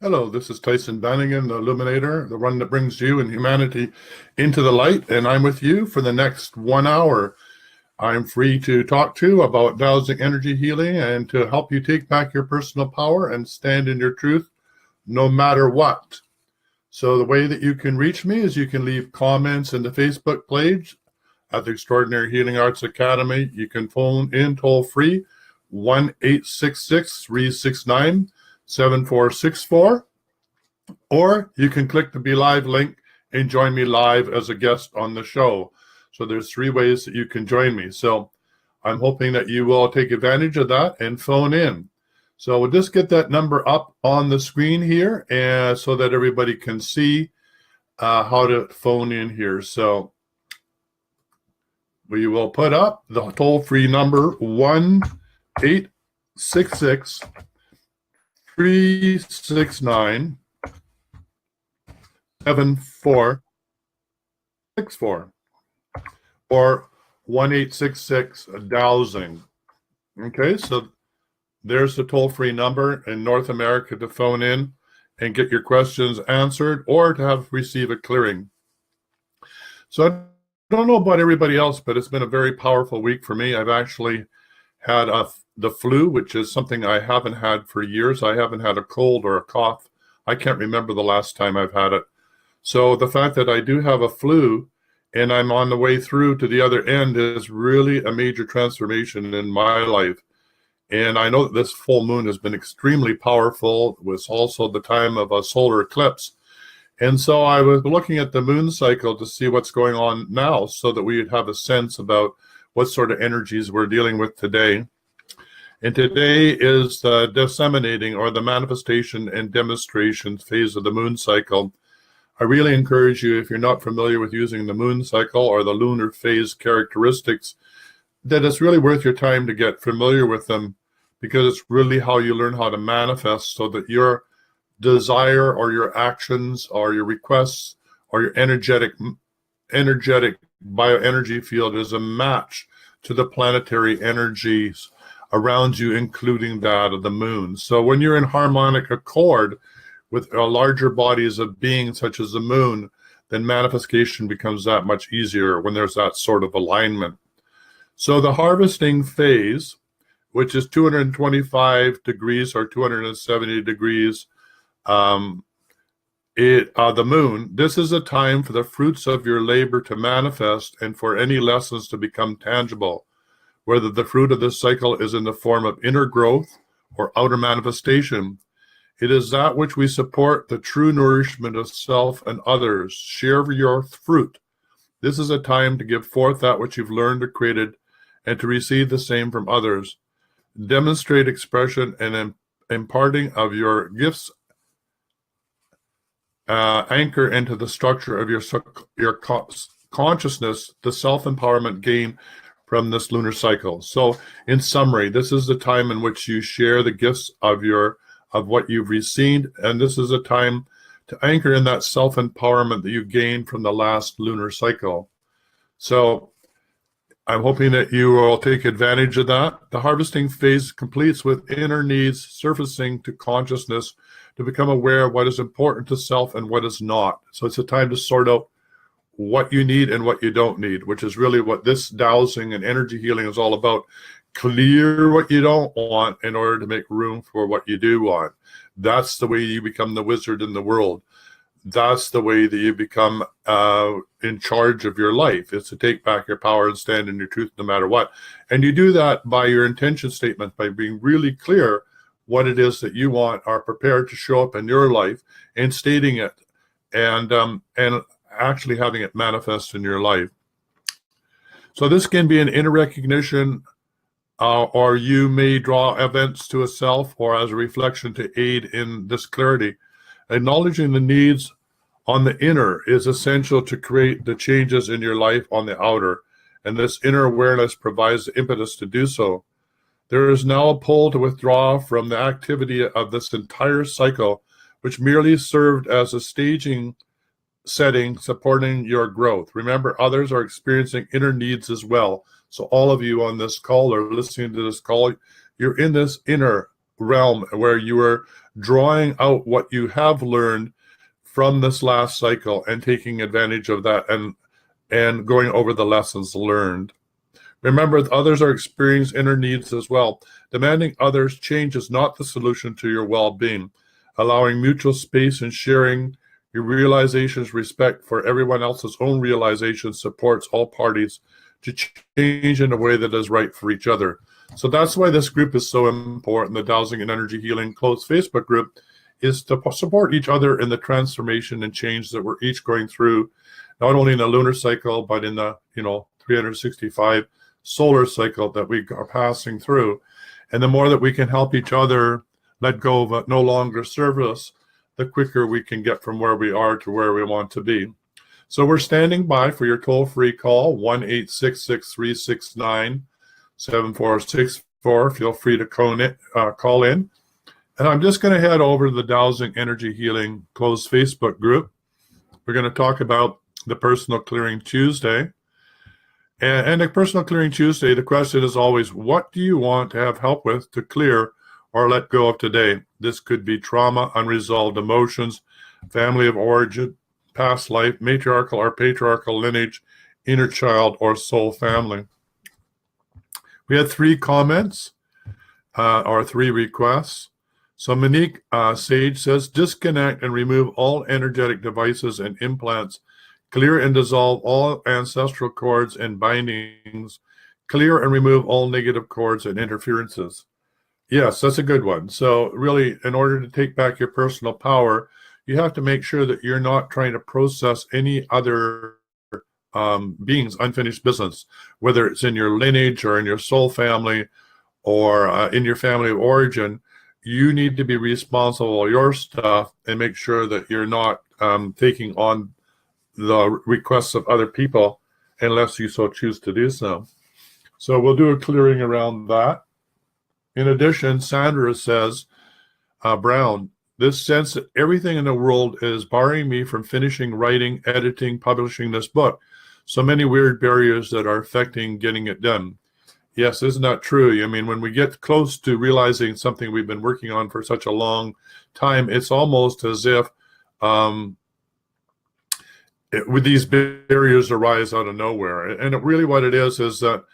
Hello, this is Tyhson Banighen, the Illuminator, the one that brings you and humanity into the light, and I'm with you for the next 1 hour. I'm free to talk to you about dowsing energy healing and to help you take back your personal power and stand in your truth no matter what. So the way that you can reach me is you can leave comments in the Facebook page at the Extraordinary Healing Arts Academy. You can phone in toll free 1-866-369-7464, or you can click the Be Live link and join me live as a guest on the show. So there's 3 ways that you can join me. So I'm hoping that you will take advantage of that and phone in. So we'll just get that number up on the screen here and so that everybody can see how to phone in here. So we will put up the toll-free number 1-866-369-7464 or 1-866-dowsing. Okay, so there's the toll-free number in North America to phone in and get your questions answered or to receive a clearing. So I don't know about everybody else, but it's been a very powerful week for me. I've actually had the flu, which is something I haven't had for years. I haven't had a cold or a cough. I can't remember the last time I've had it. So the fact that I do have a flu and I'm on the way through to the other end is really a major transformation in my life. And I know that this full moon has been extremely powerful. It was also the time of a solar eclipse. And so I was looking at the moon cycle to see what's going on now so that we would have a sense about what sort of energies we're dealing with today. And today is the disseminating or the manifestation and demonstration phase of the moon cycle. I really encourage you, if you're not familiar with using the moon cycle or the lunar phase characteristics, that it's really worth your time to get familiar with them, because it's really how you learn how to manifest so that your desire or your actions or your requests or your energetic bioenergy field is a match to the planetary energies around you, including that of the moon. So when you're in harmonic accord with larger bodies of being such as the moon, then manifestation becomes that much easier when there's that sort of alignment. So the harvesting phase, which is 225 degrees or 270 degrees, the moon, this is a time for the fruits of your labor to manifest and for any lessons to become tangible, whether the fruit of this cycle is in the form of inner growth or outer manifestation. It is that which we support, the true nourishment of self and others. Share your fruit. This is a time to give forth that which you've learned or created and to receive the same from others. Demonstrate expression and imparting of your gifts. Anchor into the structure of your consciousness, the self-empowerment gain from this lunar cycle. So in summary, this is the time in which you share the gifts of what you've received, and this is a time to anchor in that self-empowerment that you gained from the last lunar cycle. So I'm hoping that you will take advantage of that. The harvesting phase completes with inner needs surfacing to consciousness to become aware of what is important to self and what is not. So it's a time to sort out what you need and what you don't need, which is really what this dowsing and energy healing is all about. Clear what you don't want in order to make room for what you do want. That's the way you become the wizard in the world. That's the way that you become in charge of your life, is to take back your power and stand in your truth no matter what. And you do that by your intention statement, by being really clear what it is that you want, are prepared to show up in your life, and stating it and actually having it manifest in your life. So this can be an inner recognition, or you may draw events to a self or as a reflection to aid in this clarity. Acknowledging the needs on the inner is essential to create the changes in your life on the outer, and this inner awareness provides the impetus to do so. There is now a pull to withdraw from the activity of this entire cycle, which merely served as a staging setting supporting your growth. Remember, others are experiencing inner needs as well. So all of you on this call or listening to this call, you're in this inner realm where you are drawing out what you have learned from this last cycle and taking advantage of that and going over the lessons learned. Remember, others are experiencing inner needs as well. Demanding others change is not the solution to your well-being. Allowing mutual space and sharing your realizations, respect for everyone else's own realizations supports all parties to change in a way that is right for each other. So that's why this group is so important. The Dowsing and Energy Healing closed Facebook group is to support each other in the transformation and change that we're each going through, not only in the lunar cycle, but in the 365 solar cycle that we are passing through. And the more that we can help each other let go of what no longer serves us, the quicker we can get from where we are to where we want to be. So we're standing by for your toll-free call, 1-866-369-7464. Feel free to call in. And I'm just going to head over to the Dowsing Energy Healing closed Facebook group. We're going to talk about the Personal Clearing Tuesday. And the Personal Clearing Tuesday, the question is always, what do you want to have help with to clear or let go of today? This could be trauma, unresolved emotions, family of origin, past life, matriarchal or patriarchal lineage, inner child, or soul family. We had 3 comments or 3 requests. So Monique Sage says, disconnect and remove all energetic devices and implants. Clear and dissolve all ancestral cords and bindings. Clear and remove all negative cords and interferences. Yes, that's a good one. So really, in order to take back your personal power, you have to make sure that you're not trying to process any other beings' unfinished business, whether it's in your lineage or in your soul family or in your family of origin. You need to be responsible for your stuff and make sure that you're not taking on the requests of other people unless you so choose to do so. So we'll do a clearing around that. In addition, Sandra says, Brown, this sense that everything in the world is barring me from finishing writing, editing, publishing this book. So many weird barriers that are affecting getting it done. Yes, isn't that true? I mean, when we get close to realizing something we've been working on for such a long time, it's almost as if with these barriers arise out of nowhere. And really what it is that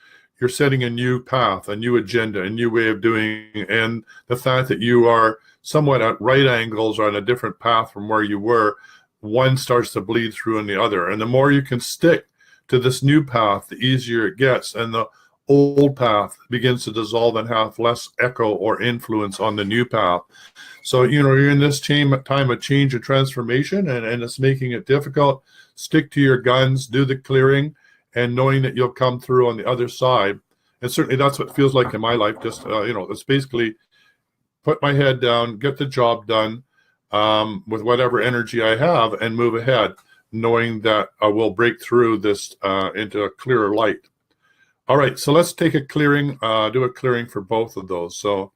you're setting a new path, a new agenda, a new way of doing, and the fact that you are somewhat at right angles or on a different path from where you were, one starts to bleed through in the other. And the more you can stick to this new path, the easier it gets. And the old path begins to dissolve and have less echo or influence on the new path. So, you're in this time of change and transformation, and it's making it difficult. Stick to your guns, do the clearing, and knowing that you'll come through on the other side. And certainly that's what it feels like in my life. Just, it's basically put my head down, get the job done with whatever energy I have and move ahead, knowing that I will break through this into a clearer light. All right, so let's take a clearing, do a clearing for both of those. So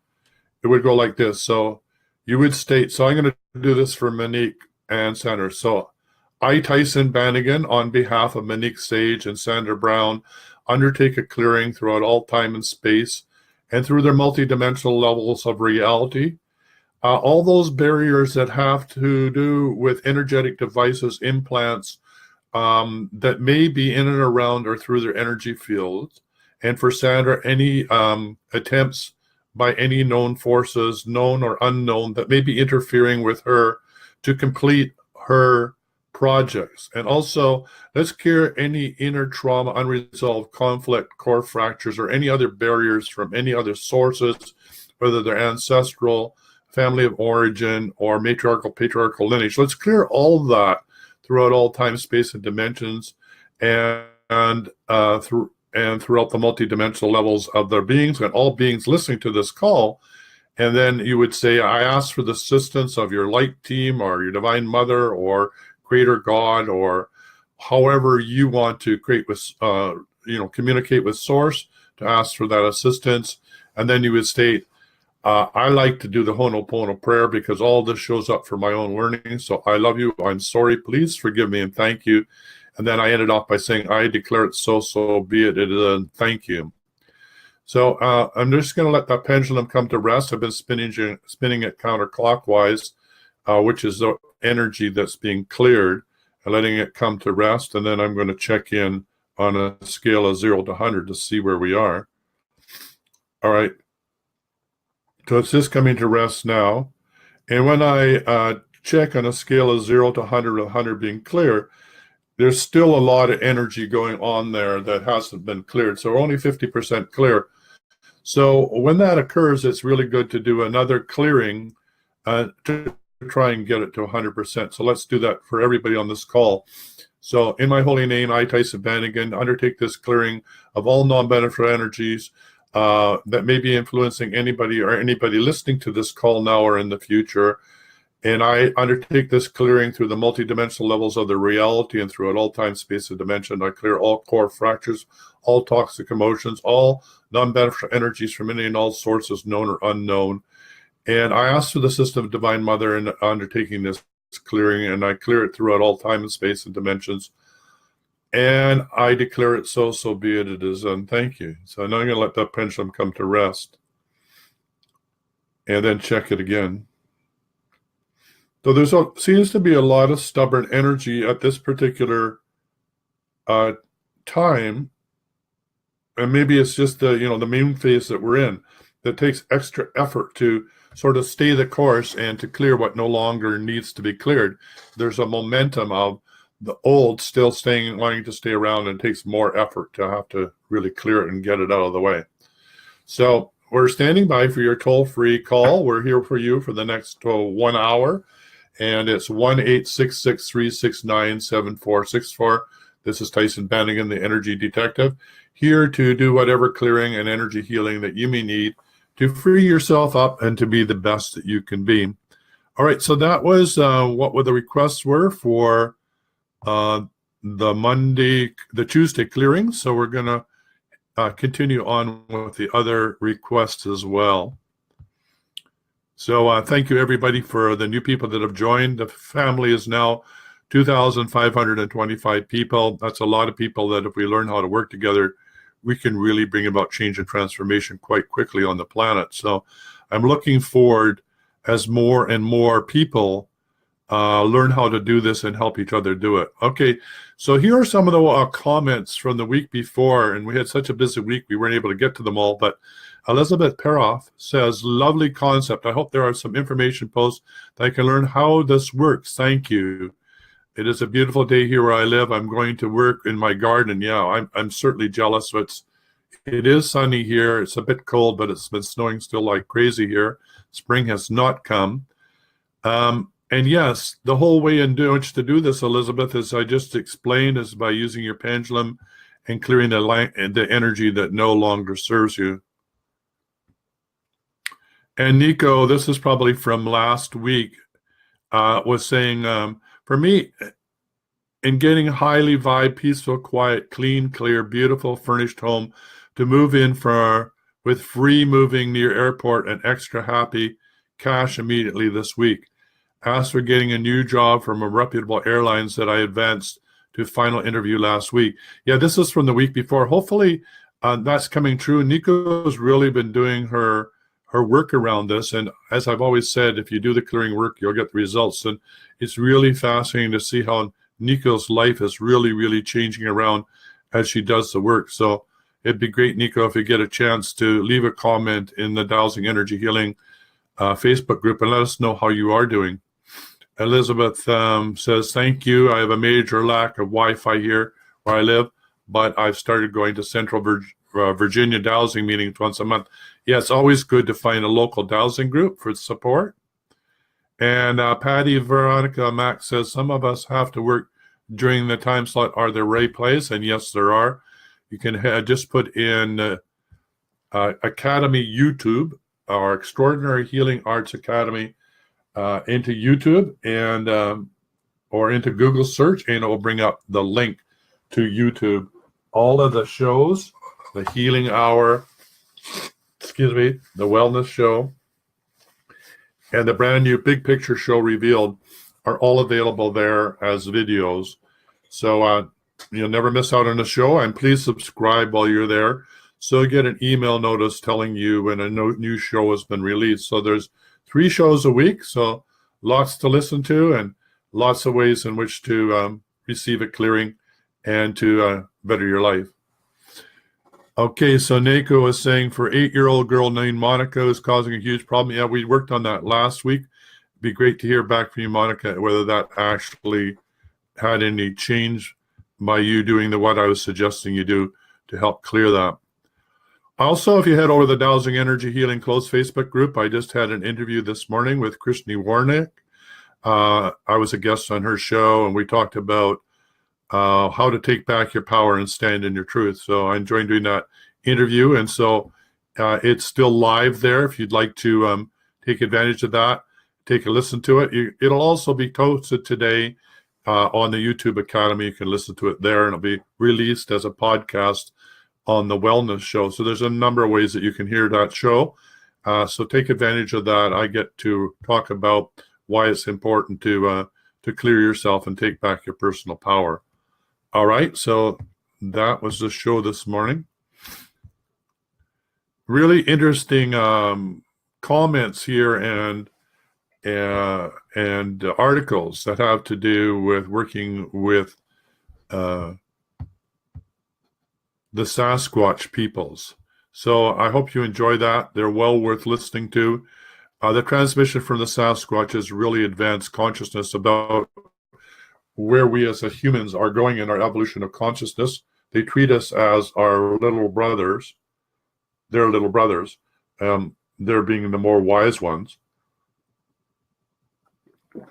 it would go like this. So you would state, so I'm going to do this for Monique and Sandra. So I, Tyhson Banighen, on behalf of Monique Sage and Sandra Brown, undertake a clearing throughout all time and space and through their multidimensional levels of reality. All those barriers that have to do with energetic devices, implants, that may be in and around or through their energy fields. And for Sandra, any attempts by any known forces, known or unknown, that may be interfering with her to complete her projects. And also, let's clear any inner trauma, unresolved conflict, core fractures, or any other barriers from any other sources, whether they're ancestral, family of origin, or matriarchal, patriarchal lineage. Let's clear all that throughout all time, space, and dimensions, and throughout the multidimensional levels of their beings and all beings listening to this call. And then you would say, I ask for the assistance of your light team or your divine mother or creator God, or however you want to communicate with source to ask for that assistance. And then you would state, I like to do the Ho'oponopono prayer because all this shows up for my own learning. So I love you. I'm sorry. Please forgive me and thank you. And then I ended off by saying, I declare it so be it. Thank you. So I'm just going to let that pendulum come to rest. I've been spinning it counterclockwise, which is the energy that's being cleared, and letting it come to rest. And then I'm going to check in on a scale of 0 to 100 to see where we are. All right. So it's just coming to rest now. And when I check on a scale of 0 to 100, with 100 being clear, there's still a lot of energy going on there that hasn't been cleared. So we're only 50% clear. So when that occurs, it's really good to do another clearing to try and get it to 100%. So let's do that for everybody on this call. So in my holy name, I, Tyhson Banighen, undertake this clearing of all non-beneficial energies that may be influencing anybody or anybody listening to this call now or in the future. And I undertake this clearing through the multidimensional levels of the reality and throughout all time, space, and dimension. I clear all core fractures, all toxic emotions, all non-beneficial energies from any and all sources, known or unknown. And I ask for the system of Divine Mother in undertaking this clearing, and I clear it throughout all time and space and dimensions. And I declare it so be it, it is done. Thank you. So now I'm going to let that pendulum come to rest and then check it again. So there seems to be a lot of stubborn energy at this particular time, and maybe it's just the moon phase that we're in that takes extra effort to sort of stay the course and to clear what no longer needs to be cleared. There's a momentum of the old still wanting to stay around, and it takes more effort to have to really clear it and get it out of the way. So we're standing by for your toll-free call. We're here for you for the next 1 hour. And it's 1-866-369-7464. This is Tyhson Banighen, the Energy Detective, here to do whatever clearing and energy healing that you may need to free yourself up and to be the best that you can be. All right, so that was what the requests were for the Tuesday clearing. So we're going to continue on with the other requests as well. So thank you, everybody, for the new people that have joined. The family is now 2,525 people. That's a lot of people that if we learn how to work together, we can really bring about change and transformation quite quickly on the planet. So I'm looking forward as more and more people learn how to do this and help each other do it. Okay, so here are some of the comments from the week before, and we had such a busy week we weren't able to get to them all, but Elizabeth Peroff says, lovely concept. I hope there are some information posts that I can learn how this works. Thank you. It is a beautiful day here where I live. I'm going to work in my garden. Yeah, I'm certainly jealous. It is sunny here. It's a bit cold, but it's been snowing still like crazy here. Spring has not come. And yes, the whole way in which to do this, Elizabeth, as I just explained, is by using your pendulum and clearing the energy that no longer serves you. And Nico, this is probably from last week, was saying, for me, in getting highly vibe, peaceful, quiet, clean, clear, beautiful, furnished home to move in with free moving near airport and extra happy cash immediately this week. Asked for getting a new job from a reputable airlines that I advanced to final interview last week. Yeah, this is from the week before. Hopefully that's coming true. Nico's really been doing her work around this. And as I've always said, if you do the clearing work, you'll get the results. And it's really fascinating to see how Nico's life is really, really changing around as she does the work. So it'd be great, Nico, if you get a chance to leave a comment in the Dowsing Energy Healing Facebook group and let us know how you are doing. Elizabeth says, thank you. I have a major lack of Wi-Fi here where I live, but I've started going to Central Virginia dowsing meetings once a month. Yeah, it's always good to find a local dowsing group for support. And Patty Veronica Mack says, some of us have to work during the time slot. Are there replays? And yes, there are. You can just put in Academy YouTube, our Extraordinary Healing Arts Academy, into YouTube and or into Google search, and it will bring up the link to YouTube. All of the shows, the Healing Hour, the Wellness Show, and the brand new Big Picture Show Revealed are all available there as videos. So you'll never miss out on a show, and please subscribe while you're there So you get an email notice telling you when a new show has been released. So there's 3 shows a week, so lots to listen to and lots of ways in which to receive a clearing and to better your life. Okay, so Nako was saying for 8-year-old girl named Monica is causing a huge problem. Yeah, we worked on that last week. It'd be great to hear back from you, Monica, whether that actually had any change by you doing what I was suggesting you do to help clear that. Also, if you head over to the Dowsing Energy Healing Close Facebook group, I just had an interview this morning with Christy Warnick. I was a guest on her show, and we talked about how to take back your power and stand in your truth. So I enjoyed doing that interview, and so it's still live there. If you'd like to take advantage of that, take a listen to it. It'll also be posted today on the YouTube Academy. You can listen to it there, and it'll be released as a podcast on the wellness show. So there's a number of ways that you can hear that show. So take advantage of that. I get to talk about why it's important to clear yourself and take back your personal power. All right, so that was the show this morning. Really interesting comments here and articles that have to do with working with the Sasquatch peoples. So I hope you enjoy that. They're well worth listening to. The transmission from the Sasquatch is really advanced consciousness about where we as humans are going in our evolution of consciousness. They treat us as our little brothers. They're little brothers. They're being the more wise ones.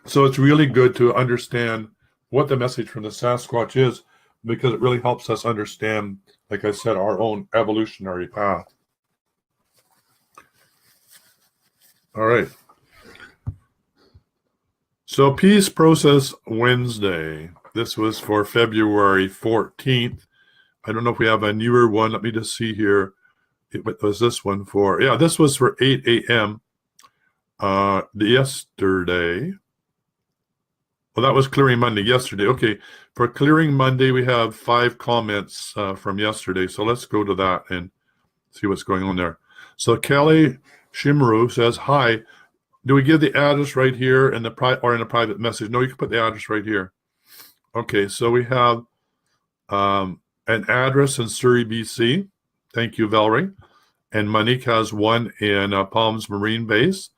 So it's really good to understand what the message from the Sasquatch is, because it really helps us understand, like I said, our own evolutionary path. All right. So Peace Process Wednesday. This was for February 14th. I don't know if we have a newer one. Let me just see here. What was this one for? Yeah, this was for 8 a.m. Yesterday. Well, that was Clearing Monday yesterday. Okay, for Clearing Monday, we have 5 comments from yesterday. So let's go to that and see what's going on there. So Kelly Shimru says, hi, do we give the address right here in the or in a private message? No, you can put the address right here. Okay, so we have an address in Surrey, BC. Thank you, Valerie. And Monique has one in Palms Marine Base.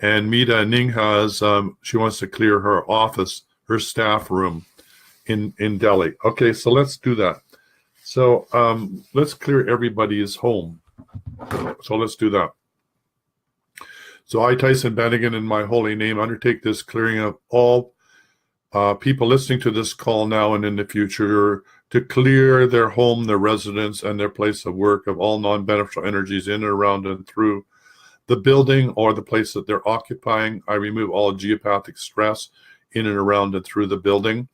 And Mita Ning has, she wants to clear her office, her staff room in Delhi. Okay, so let's do that. So let's clear everybody's home. So let's do that. So I, Tyhson Banighen, in my holy name, undertake this clearing of all people listening to this call now and in the future to clear their home, their residence, and their place of work of all non-beneficial energies in and around and through the building or the place that they're occupying. I remove all geopathic stress in and around and through the building,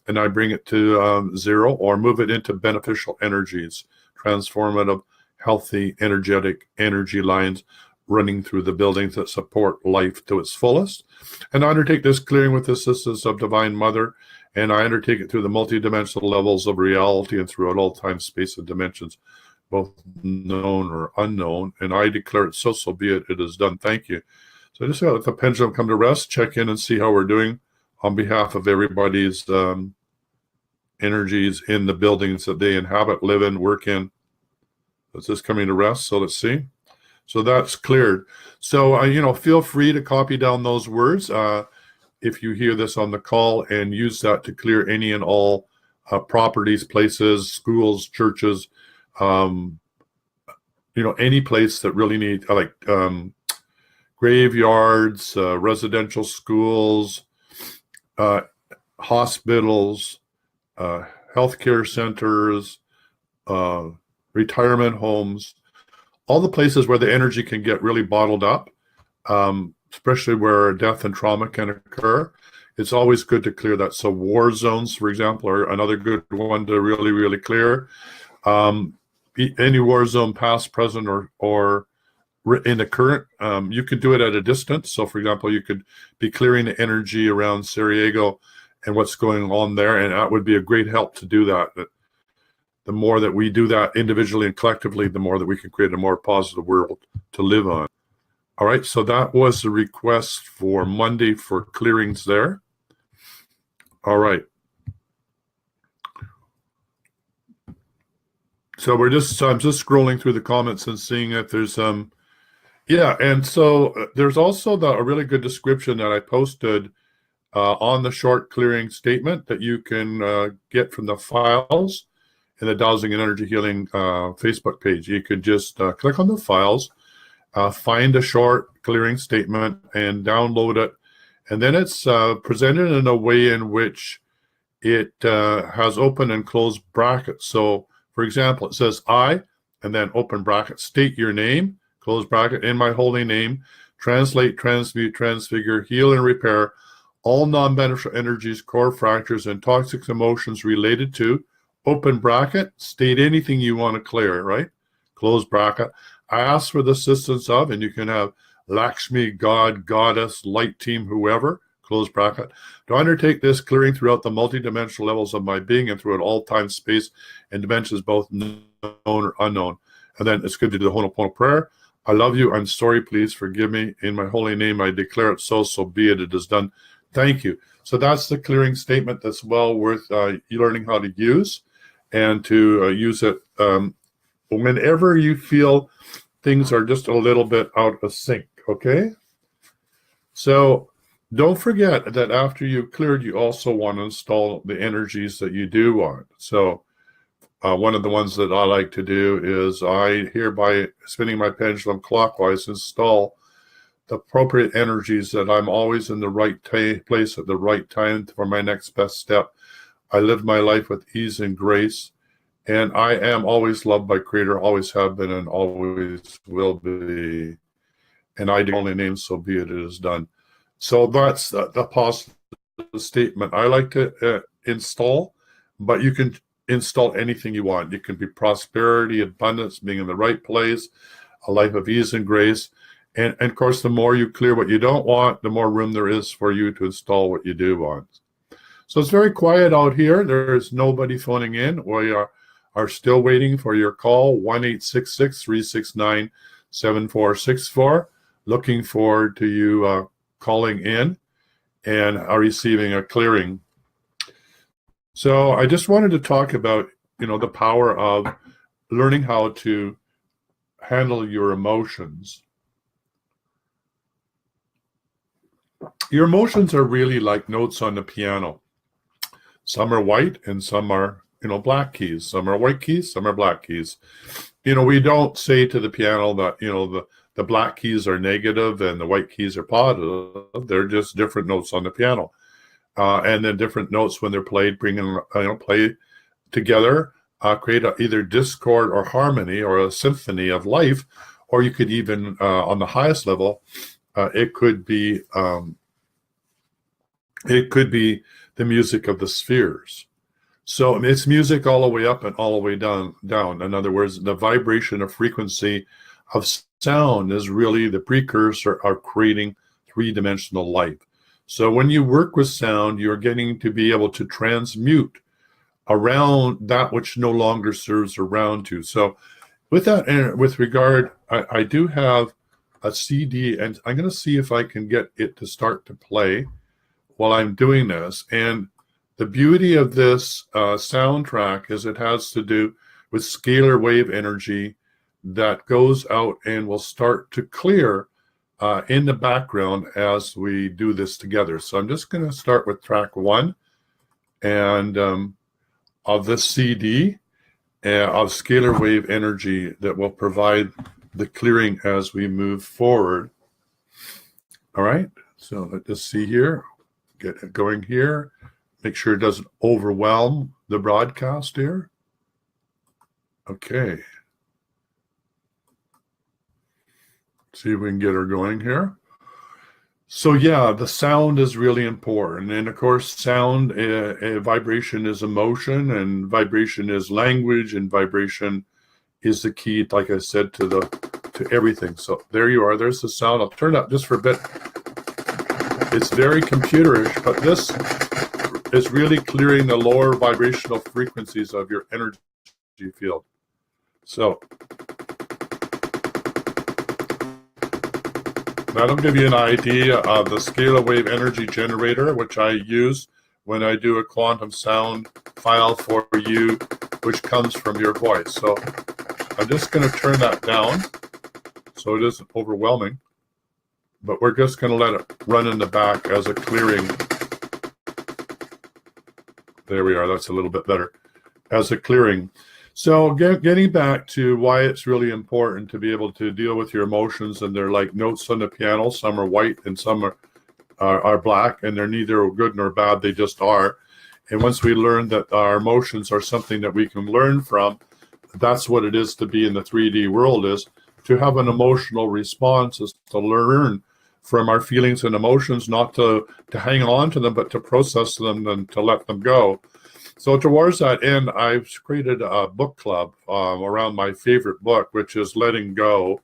and I bring it to 0 or move it into beneficial energies, transformative, healthy, energetic energy lines running through the buildings that support life to its fullest. And I undertake this clearing with the assistance of Divine Mother, and I undertake it through the multidimensional levels of reality and throughout all time, space, and dimensions, both known or unknown. And I declare it so be it. It is done. Thank you. So I just let the pendulum come to rest, check in and see how we're doing on behalf of everybody's energies in the buildings that they inhabit, live in, work in. Is this coming to rest? So let's see. So that's cleared. So, feel free to copy down those words if you hear this on the call and use that to clear any and all properties, places, schools, churches, any place that really need, like graveyards, residential schools, hospitals, healthcare centers, retirement homes, all the places where the energy can get really bottled up, especially where death and trauma can occur. It's always good to clear that. So war zones, for example, are another good one to really clear. Any war zone, past, present, or in the current, you could do it at a distance. So, for example, you could be clearing the energy around Sarajevo and what's going on there, and that would be a great help to do that. the more that we do that individually and collectively, the more that we can create a more positive world to live on. All right, so that was the request for Monday for clearings there. All right. So I'm just scrolling through the comments and seeing if there's yeah, and so there's also a really good description that I posted on the short clearing statement that you can get from the files in the Dowsing and Energy Healing Facebook page. You could just click on the files, find a short clearing statement and download it. And then it's presented in a way in which it has open and closed brackets. So, for example, it says I, and then open bracket, state your name, close bracket, in my holy name, translate, transmute, transfigure, heal, and repair all non-beneficial energies, core fractures, and toxic emotions related to, open bracket, state anything you want to clear, right? Close bracket. I ask for the assistance of, and you can have Lakshmi, God, Goddess, Light Team, whoever, close bracket, to undertake this clearing throughout the multidimensional levels of my being and throughout all time, space, and dimensions, both known or unknown. And then it's good to do the Ho'oponopono prayer. I love you. I'm sorry. Please forgive me. In my holy name, I declare it so be it. It is done. Thank you. So that's the clearing statement that's well worth you learning how to use, and to use it whenever you feel things are just a little bit out of sync, okay? So don't forget that after you've cleared, you also want to install the energies that you do want. So one of the ones that I like to do is I hereby, spinning my pendulum clockwise, install the appropriate energies that I'm always in the right place at the right time for my next best step. I live my life with ease and grace, and I am always loved by Creator, always have been and always will be. And I do only name, so be it, it is done. So that's the positive statement I like to install, but you can install anything you want. It can be prosperity, abundance, being in the right place, a life of ease and grace. And of course, the more you clear what you don't want, the more room there is for you to install what you do want. So it's very quiet out here. There's nobody phoning in. We are still waiting for your call, 1-866-369-7464. Looking forward to you calling in and receiving a clearing. So I just wanted to talk about, the power of learning how to handle your emotions. Your emotions are really like notes on the piano. Some are white and some are, black keys. Some are white keys, some are black keys. We don't say to the piano that, the black keys are negative and the white keys are positive. They're just different notes on the piano. And then different notes when they're played, play together, create either discord or harmony or a symphony of life, or you could even, on the highest level, it could be the music of the spheres. So it's music all the way up and all the way down. In other words, the vibration of frequency of sound is really the precursor of creating three-dimensional life. So when you work with sound, you're getting to be able to transmute around that which no longer serves around you. So with that, with regard, I do have a CD, and I'm going to see if I can get it to start to play while I'm doing this. And the beauty of this soundtrack is it has to do with scalar wave energy that goes out and will start to clear in the background as we do this together. So I'm just going to start with track 1 and of this CD of scalar wave energy that will provide the clearing as we move forward. All right, so let's just see here. Get it going here. Make sure it doesn't overwhelm the broadcast here. Okay. See if we can get her going here. So yeah, the sound is really important. And of course, sound, vibration is emotion, and vibration is language, and vibration is the key, like I said, to everything. So there you are. There's the sound. I'll turn up just for a bit. It's very computerish, but this is really clearing the lower vibrational frequencies of your energy field. So that'll give you an idea of the scalar wave energy generator, which I use when I do a quantum sound file for you, which comes from your voice. So I'm just going to turn that down so it isn't overwhelming, but we're just going to let it run in the back as a clearing. There we are. That's a little bit better. As a clearing. So getting back to why it's really important to be able to deal with your emotions, and they're like notes on the piano. Some are white and some are black, and they're neither good nor bad. They just are. And once we learn that our emotions are something that we can learn from, that's what it is to be in the 3D world, is to have an emotional response, is to learn from our feelings and emotions, not to hang on to them, but to process them and to let them go. So towards that end, I've created a book club around my favorite book, which is Letting Go,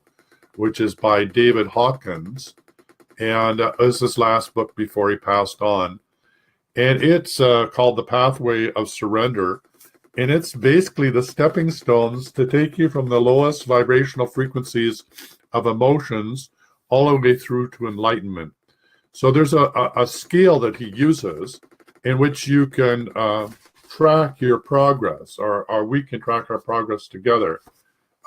which is by David Hawkins. And it was his last book before he passed on. And it's called The Pathway of Surrender. And it's basically the stepping stones to take you from the lowest vibrational frequencies of emotions all the way through to enlightenment. So there's a scale that he uses in which you can track your progress, or we can track our progress together.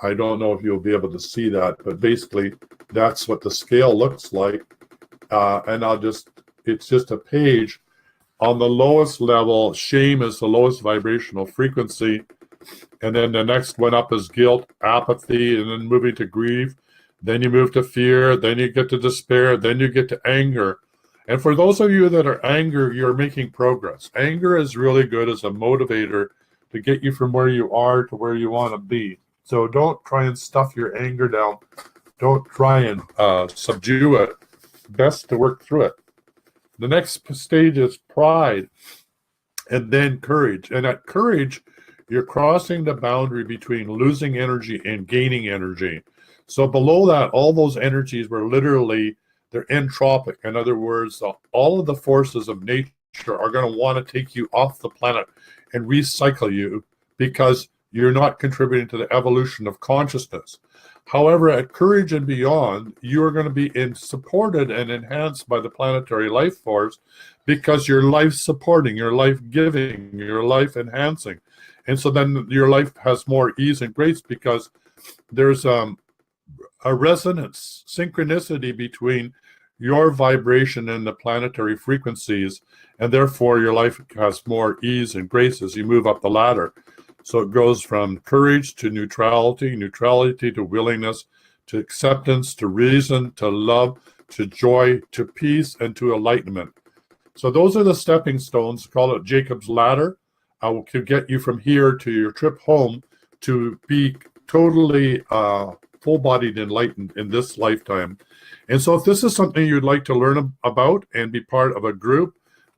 I don't know if you'll be able to see that, but basically that's what the scale looks like. And it's just a page. On the lowest level, shame is the lowest vibrational frequency. And then the next one up is guilt, apathy, and then moving to grief. Then you move to fear, then you get to despair, then you get to anger. And for those of you that are angry, you're making progress. Anger is really good as a motivator to get you from where you are to where you want to be. So don't try and stuff your anger down. Don't try and subdue it. Best to work through it. The next stage is pride, and then courage. And at courage, you're crossing the boundary between losing energy and gaining energy. So below that, all those energies were literally, they're entropic. In other words, all of the forces of nature are going to want to take you off the planet and recycle you because you're not contributing to the evolution of consciousness. However, at courage and beyond, you are going to be supported and enhanced by the planetary life force because you're life supporting, you're life giving, you're life enhancing. And so then your life has more ease and grace because there's a resonance, synchronicity between your vibration and the planetary frequencies, and therefore your life has more ease and grace as you move up the ladder. So it goes from courage to neutrality, neutrality to willingness, to acceptance, to reason, to love, to joy, to peace, and to enlightenment. So those are the stepping stones. Call it Jacob's ladder. To get you from here to your trip home to be totally full-bodied enlightened in this lifetime. And so if this is something you'd like to learn about and be part of a group,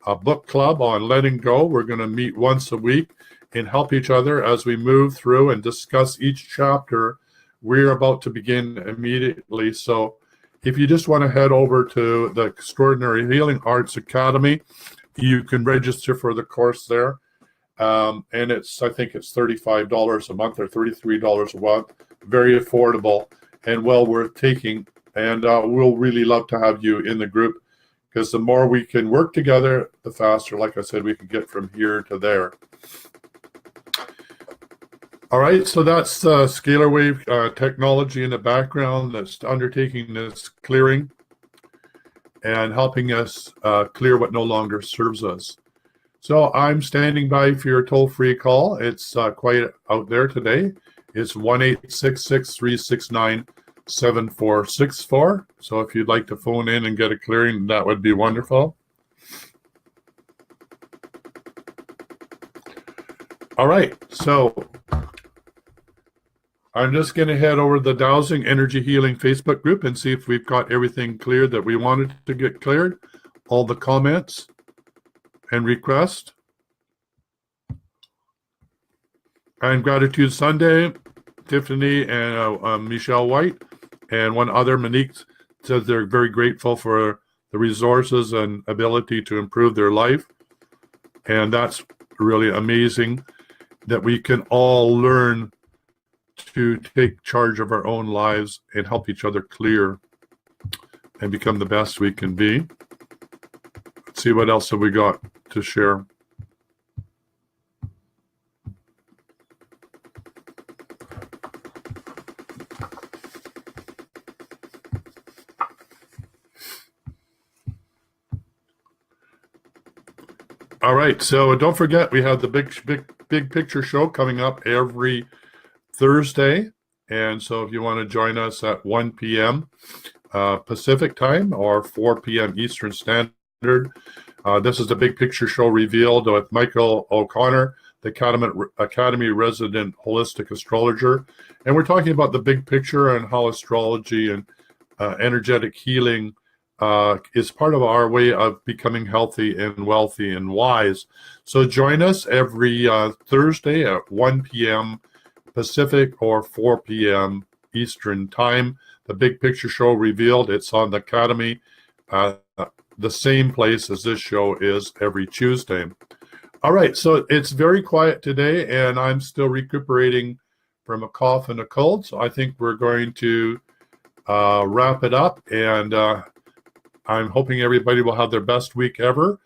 a book club on letting go, we're going to meet once a week and help each other as we move through and discuss each chapter. We're about to begin immediately. So if you just want to head over to the Extraordinary Healing Arts Academy, you can register for the course there. And I think it's $35 a month or $33 a month. Very affordable and well worth taking. And we'll really love to have you in the group because the more we can work together, the faster, like I said, we can get from here to there. All right, so that's scalar wave technology in the background that's undertaking this clearing and helping us clear what no longer serves us. So I'm standing by for your toll-free call. It's quite out there today. It's 1-866-369-7464. So if you'd like to phone in and get a clearing, that would be wonderful. All right, so I'm just going to head over to the Dowsing Energy Healing Facebook group and see if we've got everything cleared that we wanted to get cleared, all the comments and requests. And Gratitude Sunday, Tiffany and Michelle White, and one other, Monique, says they're very grateful for the resources and ability to improve their life. And that's really amazing. that we can all learn to take charge of our own lives and help each other clear and become the best we can be. Let's see what else have we got to share. All right, so don't forget we have the big picture show coming up every Thursday, and so if you want to join us at 1 p.m. Pacific time or 4 p.m. Eastern Standard, this is the big picture show revealed with Michael O'Connor, the Academy resident holistic astrologer, and we're talking about the big picture and how astrology and energetic healing is part of our way of becoming healthy and wealthy and wise. So join us every Thursday at 1 p.m. Pacific or 4 p.m. Eastern time. The Big Picture Show revealed. It's on the Academy, the same place as this show is every Tuesday. All right, so it's very quiet today, and I'm still recuperating from a cough and a cold. So I think we're going to wrap it up, and I'm hoping everybody will have their best week ever,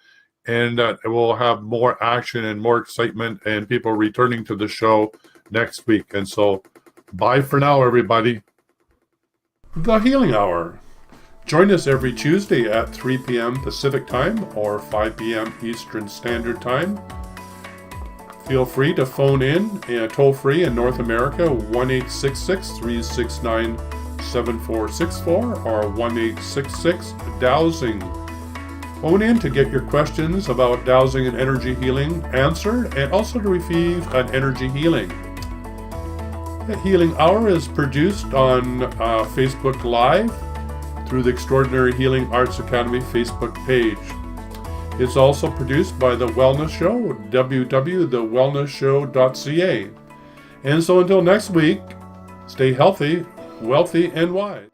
and we'll have more action and more excitement and people returning to the show next week. And so bye for now, everybody. The Healing Hour. Join us every Tuesday at 3 p.m. Pacific Time or 5 p.m. Eastern Standard Time. Feel free to phone in toll free in North America, 1-866-369-7464 or 1-866-DOWSING. Phone in to get your questions about dowsing and energy healing answered, and also to receive an energy healing. The Healing Hour is produced on Facebook Live through the Extraordinary Healing Arts Academy Facebook page. It's also produced by The Wellness Show, www.thewellnessshow.ca. And so until next week, stay healthy, wealthy, and wise.